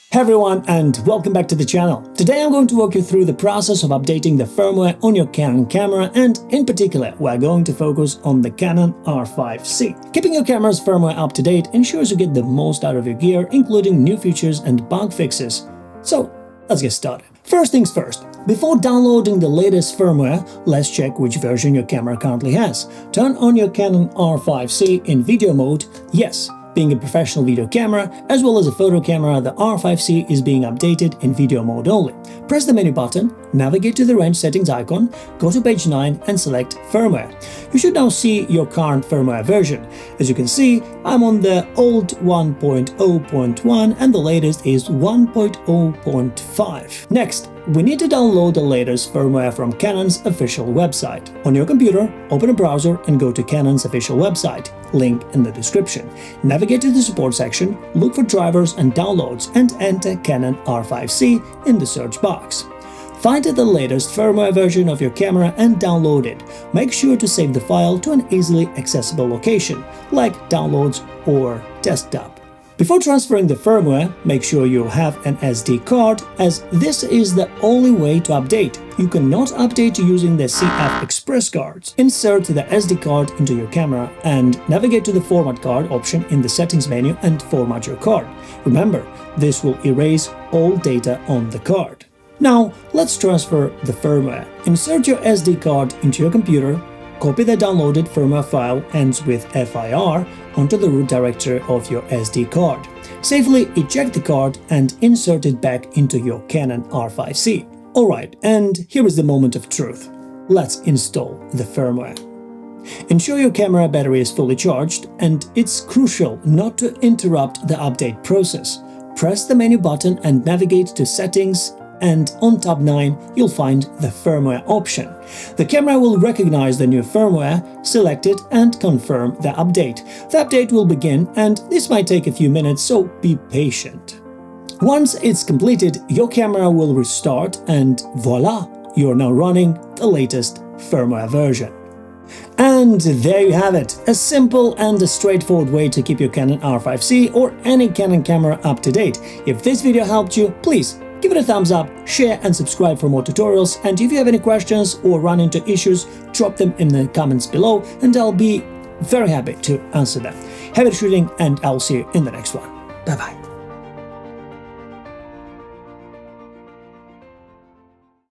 Hey everyone, and welcome back to the channel. Today I'm going to walk you through the process of updating the firmware on your Canon camera, and in particular we're going to focus on the Canon R5C. Keeping your camera's firmware up to date ensures you get the most out of your gear, including new features and bug fixes. So let's get started. First things first, before downloading the latest firmware, let's check which version your camera currently has. Turn on your Canon R5C in video mode. Yes, being a professional video camera, as well as a photo camera, the R5C is being updated in video mode only. Press the menu button, navigate to the range settings icon, go to page 9 and select Firmware. You should now see your current firmware version. As you can see, I'm on the old 1.0.1 and the latest is 1.0.5. Next, we need to download the latest firmware from Canon's official website. On your computer, open a browser and go to Canon's official website, link in the description. Navigate to the support section, look for drivers and downloads, and enter Canon R5C in the search box. Find the latest firmware version of your camera and download it. Make sure to save the file to an easily accessible location, like Downloads or Desktop. Before transferring the firmware, make sure you have an SD card, as this is the only way to update. You cannot update using the CF Express cards. Insert the SD card into your camera and navigate to the Format Card option in the Settings menu and format your card. Remember, this will erase all data on the card. Now, let's transfer the firmware. Insert your SD card into your computer, copy the downloaded firmware file ends with FIR onto the root directory of your SD card. Safely eject the card and insert it back into your Canon R5C. Alright, and here is the moment of truth. Let's install the firmware. Ensure your camera battery is fully charged, and it's crucial not to interrupt the update process. Press the menu button and navigate to Settings, and on tab 9 you'll find the firmware option. The camera will recognize the new firmware, select it and confirm the update. The update will begin, and this might take a few minutes, so be patient. Once it's completed, your camera will restart and voila, you're now running the latest firmware version. And there you have it, a simple and a straightforward way to keep your Canon R5C or any Canon camera up to date. If this video helped you, please give it a thumbs up, share and subscribe for more tutorials, and if you have any questions or run into issues, drop them in the comments below and I'll be very happy to answer them. Happy shooting, and I'll see you in the next one. Bye bye.